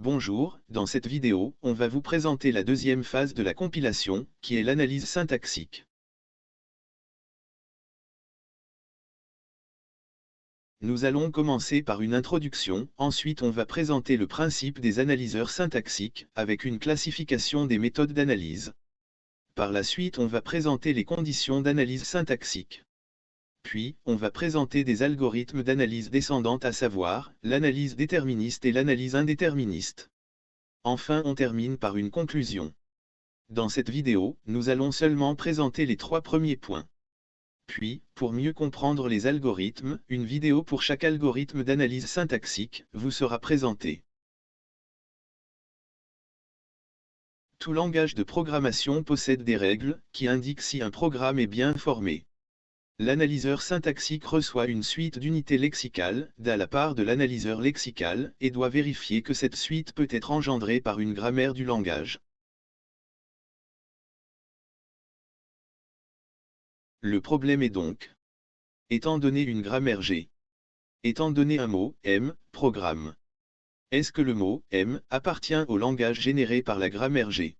Bonjour, dans cette vidéo, on va vous présenter la deuxième phase de la compilation, qui est l'analyse syntaxique. Nous allons commencer par une introduction, ensuite on va présenter le principe des analyseurs syntaxiques, avec une classification des méthodes d'analyse. Par la suite on va présenter les conditions d'analyse syntaxique. Puis, on va présenter des algorithmes d'analyse descendante, à savoir, l'analyse déterministe et l'analyse indéterministe. Enfin, on termine par une conclusion. Dans cette vidéo, nous allons seulement présenter les 3 premiers points. Puis, pour mieux comprendre les algorithmes, une vidéo pour chaque algorithme d'analyse syntaxique vous sera présentée. Tout langage de programmation possède des règles, qui indiquent si un programme est bien formé. L'analyseur syntaxique reçoit une suite d'unités lexicales, de la part de l'analyseur lexical, et doit vérifier que cette suite peut être engendrée par une grammaire du langage. Le problème est donc, étant donné une grammaire G, étant donné un mot, M, programme. Est-ce que le mot, M, appartient au langage généré par la grammaire G?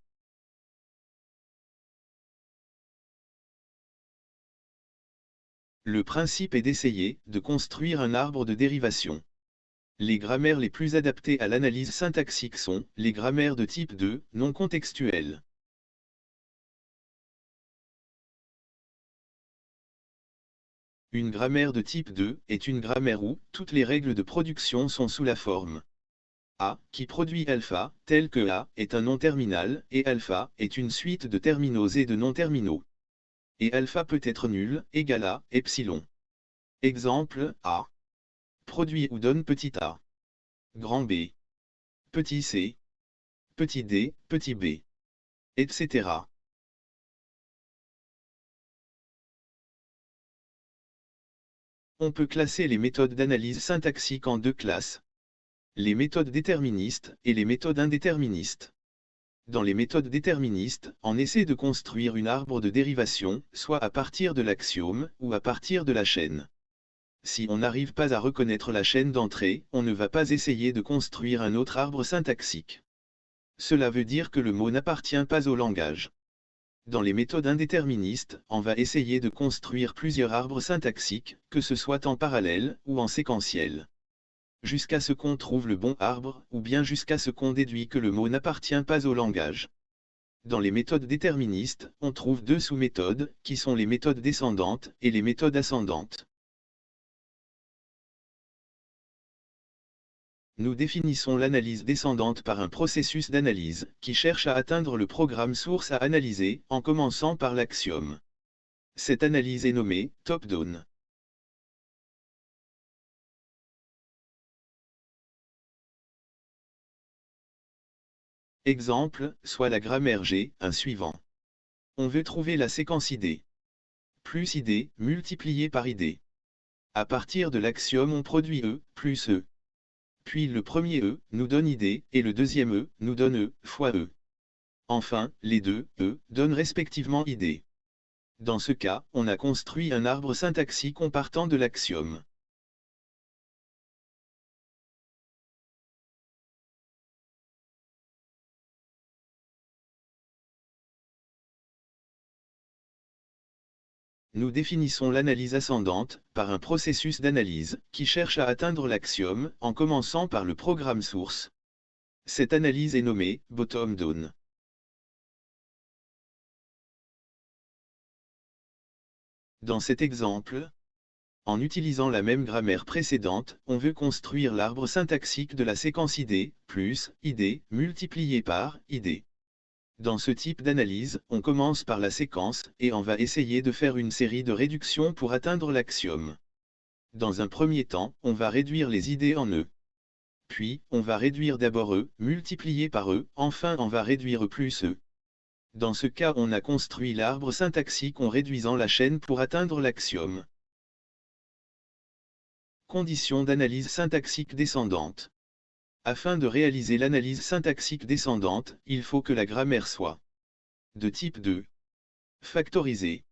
Le principe est d'essayer de construire un arbre de dérivation. Les grammaires les plus adaptées à l'analyse syntaxique sont les grammaires de type 2, non contextuelles. Une grammaire de type 2 est une grammaire où toutes les règles de production sont sous la forme A, qui produit alpha, tel que A est un nom terminal, et alpha est une suite de terminaux et de non-terminaux. Et alpha peut être nul, égal à epsilon. Exemple, A produit ou donne petit a, grand B, petit c, petit d, petit b, etc. On peut classer les méthodes d'analyse syntaxique en deux classes. Les méthodes déterministes et les méthodes indéterministes. Dans les méthodes déterministes, on essaie de construire un arbre de dérivation, soit à partir de l'axiome, ou à partir de la chaîne. Si on n'arrive pas à reconnaître la chaîne d'entrée, on ne va pas essayer de construire un autre arbre syntaxique. Cela veut dire que le mot n'appartient pas au langage. Dans les méthodes indéterministes, on va essayer de construire plusieurs arbres syntaxiques, que ce soit en parallèle ou en séquentiel. Jusqu'à ce qu'on trouve le bon arbre, ou bien jusqu'à ce qu'on déduit que le mot n'appartient pas au langage. Dans les méthodes déterministes, on trouve deux sous-méthodes, qui sont les méthodes descendantes et les méthodes ascendantes. Nous définissons l'analyse descendante par un processus d'analyse, qui cherche à atteindre le programme source à analyser, en commençant par l'axiome. Cette analyse est nommée top-down. Exemple, soit la grammaire G, un suivant. On veut trouver la séquence ID. Plus ID, multiplié par ID. À partir de l'axiome on produit E, plus E. Puis le premier E, nous donne ID, et le deuxième E, nous donne E, fois E. Enfin, les deux E, donnent respectivement ID. Dans ce cas, on a construit un arbre syntaxique en partant de l'axiome. Nous définissons l'analyse ascendante, par un processus d'analyse, qui cherche à atteindre l'axiome, en commençant par le programme source. Cette analyse est nommée bottom-down. Dans cet exemple, en utilisant la même grammaire précédente, on veut construire l'arbre syntaxique de la séquence ID, plus ID, multiplié par ID. Dans ce type d'analyse, on commence par la séquence, et on va essayer de faire une série de réductions pour atteindre l'axiome. Dans un premier temps, on va réduire les idées en E. Puis, on va réduire d'abord E, multiplié par E, enfin on va réduire E plus E. Dans ce cas on a construit l'arbre syntaxique en réduisant la chaîne pour atteindre l'axiome. Conditions d'analyse syntaxique descendante. Afin de réaliser l'analyse syntaxique descendante, il faut que la grammaire soit de type 2, factorisée,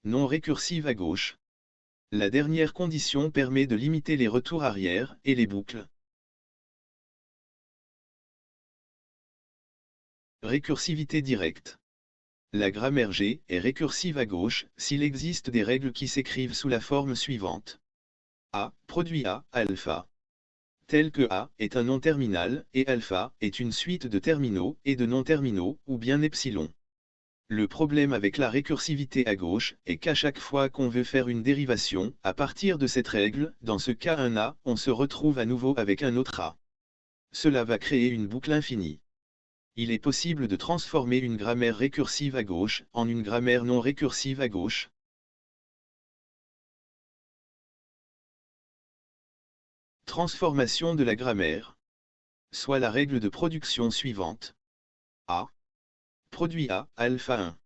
non récursive à gauche. La dernière condition permet de limiter les retours arrière et les boucles. Récursivité directe. La grammaire G est récursive à gauche s'il existe des règles qui s'écrivent sous la forme suivante. A produit A, alpha. Tel que A est un nom terminal et alpha est une suite de terminaux et de non-terminaux ou bien epsilon. Le problème avec la récursivité à gauche est qu'à chaque fois qu'on veut faire une dérivation à partir de cette règle, dans ce cas un A, on se retrouve à nouveau avec un autre A. Cela va créer une boucle infinie. Il est possible de transformer une grammaire récursive à gauche en une grammaire non récursive à gauche. Transformation de la grammaire. Soit la règle de production suivante. A produit A, alpha 1.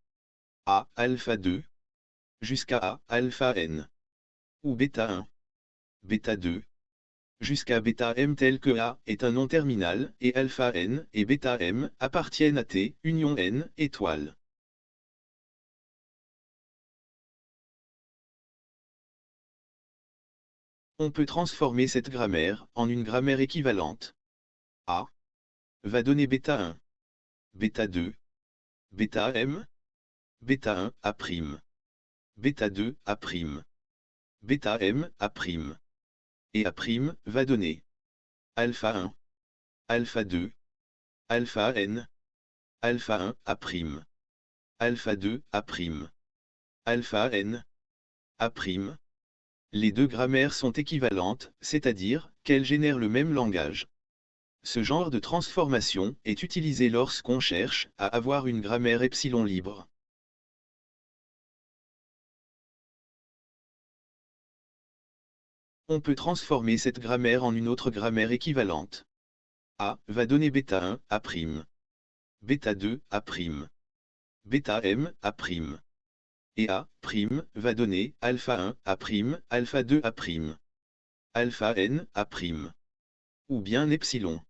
A, alpha 2. Jusqu'à A, alpha n. Ou bêta 1. Bêta 2. Jusqu'à bêta m tel que A est un nom terminal et alpha n et bêta m appartiennent à T, union n, étoile. On peut transformer cette grammaire en une grammaire équivalente. A va donner bêta 1, bêta 2, bêta m, bêta 1 A', bêta 2 A', bêta m A', et A' va donner alpha 1, alpha 2, alpha n, alpha 1 A', alpha 2 A', alpha n, A'. Les deux grammaires sont équivalentes, c'est-à-dire qu'elles génèrent le même langage. Ce genre de transformation est utilisé lorsqu'on cherche à avoir une grammaire epsilon libre. On peut transformer cette grammaire en une autre grammaire équivalente. A va donner bêta 1 A', bêta 2 A', bêta m A', et A' va donner alpha 1 A', alpha 2 A', alpha n A', ou bien epsilon.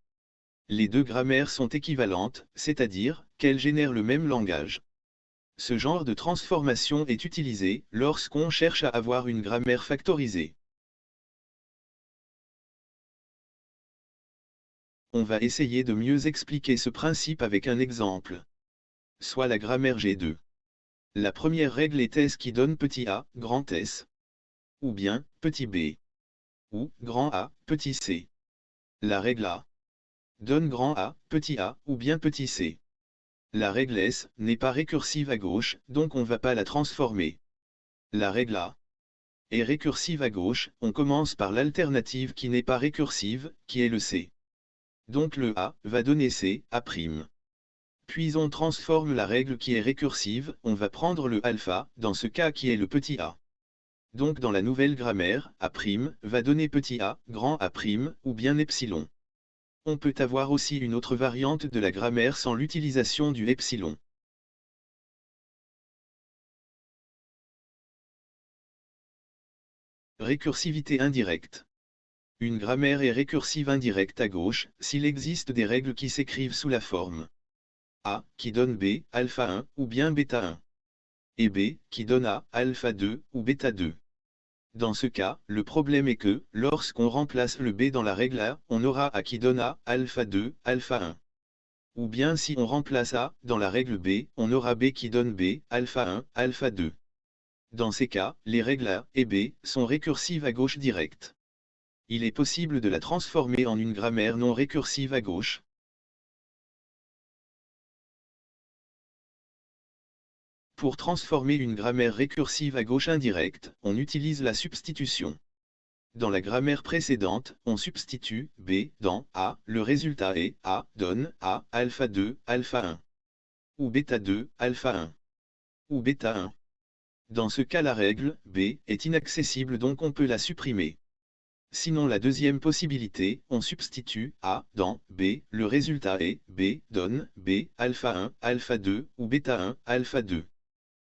Les deux grammaires sont équivalentes, c'est-à-dire qu'elles génèrent le même langage. Ce genre de transformation est utilisé lorsqu'on cherche à avoir une grammaire factorisée. On va essayer de mieux expliquer ce principe avec un exemple. Soit la grammaire G2. La première règle est S qui donne petit a, grand S. Ou bien, petit b. Ou, grand A, petit c. La règle A donne grand A, petit a, ou bien petit c. La règle S n'est pas récursive à gauche, donc on ne va pas la transformer. La règle A est récursive à gauche, on commence par l'alternative qui n'est pas récursive, qui est le C. Donc le A va donner C, A'. Puis on transforme la règle qui est récursive, on va prendre le alpha, dans ce cas qui est le petit a. Donc dans la nouvelle grammaire, A' va donner petit a, grand A', ou bien epsilon. On peut avoir aussi une autre variante de la grammaire sans l'utilisation du epsilon. Récursivité indirecte. Une grammaire est récursive indirecte à gauche, s'il existe des règles qui s'écrivent sous la forme A, qui donne B, alpha 1, ou bien bêta 1. Et B, qui donne A, alpha 2, ou bêta 2. Dans ce cas, le problème est que, lorsqu'on remplace le B dans la règle A, on aura A qui donne A, alpha 2, alpha 1. Ou bien si on remplace A dans la règle B, on aura B qui donne B, alpha 1, alpha 2. Dans ces cas, les règles A et B sont récursives à gauche directe. Il est possible de la transformer en une grammaire non récursive à gauche. Pour transformer une grammaire récursive à gauche indirecte, on utilise la substitution. Dans la grammaire précédente, on substitue B dans A, le résultat est A donne A, alpha 2, alpha 1. Ou bêta 2, alpha 1. Ou bêta 1. Dans ce cas la règle B est inaccessible donc on peut la supprimer. Sinon la deuxième possibilité, on substitue A dans B, le résultat est B donne B, alpha 1, alpha 2, ou bêta 1, alpha 2.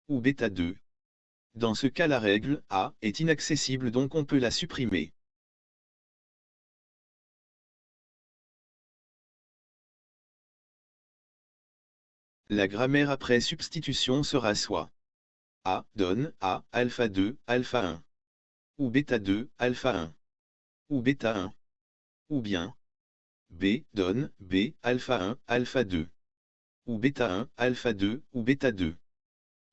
Ou bêta 2. Dans ce cas la règle A est inaccessible donc on peut la supprimer. La grammaire après substitution sera soit A donne A, alpha 2, alpha 1. Ou bêta 2, alpha 1. Ou bêta 1. Ou bien B donne B, alpha 1, alpha 2. ou bêta 1, alpha 2, ou bêta 2.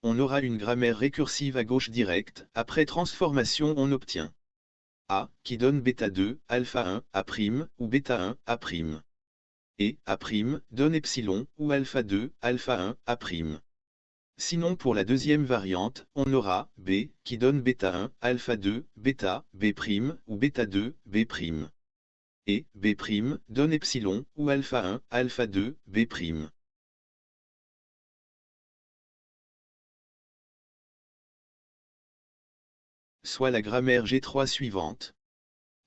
On aura une grammaire récursive à gauche directe, après transformation on obtient A, qui donne bêta 2, alpha 1, A', ou bêta 1, A'. Et A' donne epsilon, ou alpha 2, alpha 1, A'. Sinon pour la deuxième variante, on aura B, qui donne bêta 1, alpha 2, bêta, B', ou bêta 2, B'. Et B' donne epsilon, ou alpha 1, alpha 2, B'. Soit la grammaire G3 suivante.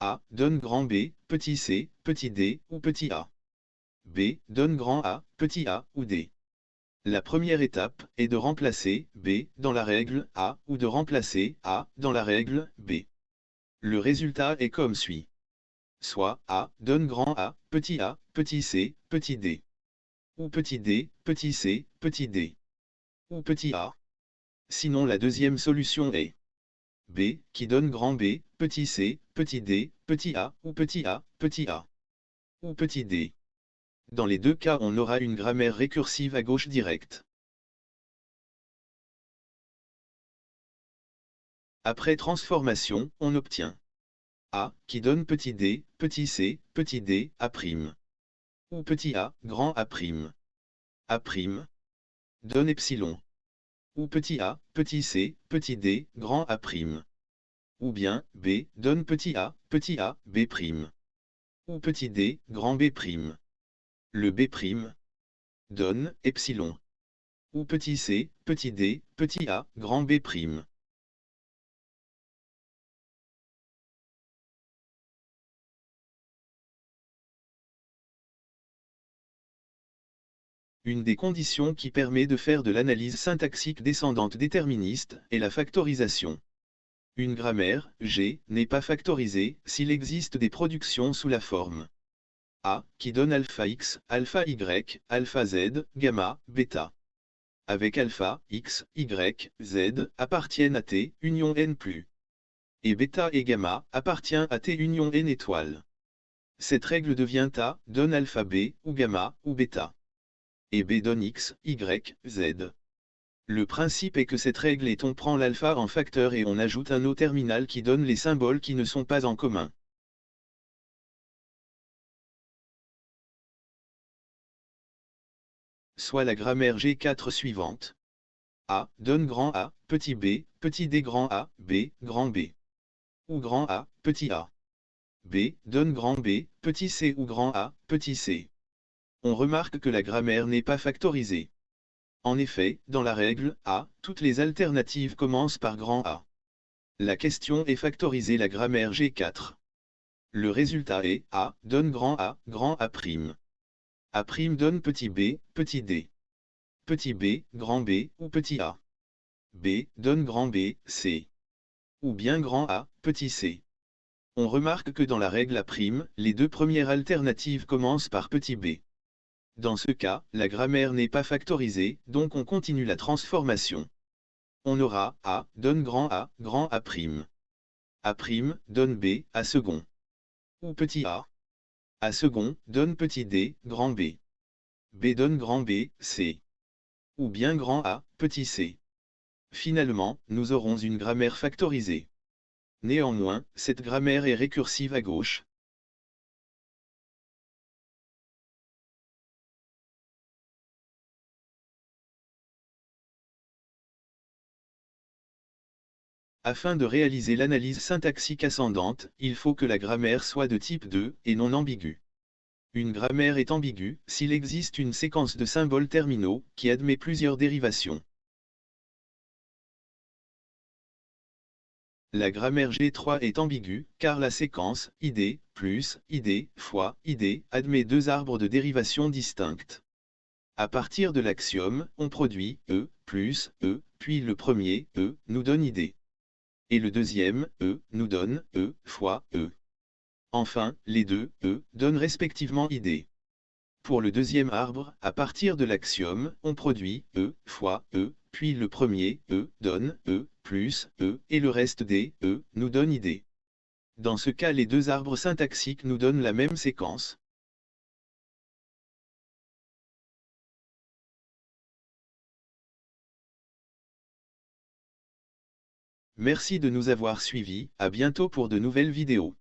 A donne grand B, petit c, petit d, ou petit a. B donne grand A, petit a, ou d. La première étape est de remplacer B dans la règle A ou de remplacer A dans la règle B. Le résultat est comme suit. Soit A donne grand A, petit c, petit d. Ou petit d, petit c, petit d. Ou petit a. Sinon la deuxième solution est B qui donne grand B, petit c, petit d, petit a, ou petit a, petit a. Ou petit d. Dans les deux cas on aura une grammaire récursive à gauche directe. Après transformation, on obtient A qui donne petit d, petit c, petit d, A'. Ou petit a, grand A'. A' donne epsilon. Ou petit a, petit c, petit d, grand A'. Ou bien B donne petit a, B'. Ou petit d, grand B'. Le B' donne epsilon. Ou petit c, petit d, petit a, grand B'. Une des conditions qui permet de faire de l'analyse syntaxique descendante déterministe est la factorisation. Une grammaire, G, n'est pas factorisée s'il existe des productions sous la forme A, qui donne alpha x, alpha y, alpha z, gamma, bêta. Avec alpha, x, y, z, appartiennent à T, union n+. Et bêta et gamma, appartient à T union n étoile. Cette règle devient A, donne alpha b, ou gamma, ou bêta. Et B donne x, y, z. Le principe est que cette règle est on prend l'alpha en facteur et on ajoute un O terminal qui donne les symboles qui ne sont pas en commun. Soit la grammaire G4 suivante. A donne grand A, petit b, petit d grand A, B, grand B. Ou grand A, petit a. B donne grand B, petit c ou grand A, petit c. On remarque que la grammaire n'est pas factorisée. En effet, dans la règle A, toutes les alternatives commencent par grand A. La question est factoriser la grammaire G4. Le résultat est A donne grand A, grand A'. A' donne petit b, petit d. Petit b, grand B ou petit a. B donne grand B, C. Ou bien grand A, petit c. On remarque que dans la règle A', les deux premières alternatives commencent par petit b. Dans ce cas, la grammaire n'est pas factorisée, donc on continue la transformation. On aura A donne grand A, grand A'. A' donne B, A second. Ou petit a. A second donne petit d, grand B. B donne grand B, C. Ou bien grand A, petit c. Finalement, nous aurons une grammaire factorisée. Néanmoins, cette grammaire est récursive à gauche. Afin de réaliser l'analyse syntaxique ascendante, il faut que la grammaire soit de type 2 et non ambiguë. Une grammaire est ambiguë s'il existe une séquence de symboles terminaux qui admet plusieurs dérivations. La grammaire G3 est ambiguë, car la séquence id plus id fois id admet deux arbres de dérivation distinctes. À partir de l'axiome, on produit e plus e, puis le premier e nous donne id. Et le deuxième e nous donne e fois e. Enfin, les deux e donnent respectivement id. Pour le deuxième arbre, à partir de l'axiome, on produit e fois e, puis le premier e donne e plus e, et le reste des e nous donne id. Dans ce cas, les deux arbres syntaxiques nous donnent la même séquence. Merci de nous avoir suivis, à bientôt pour de nouvelles vidéos.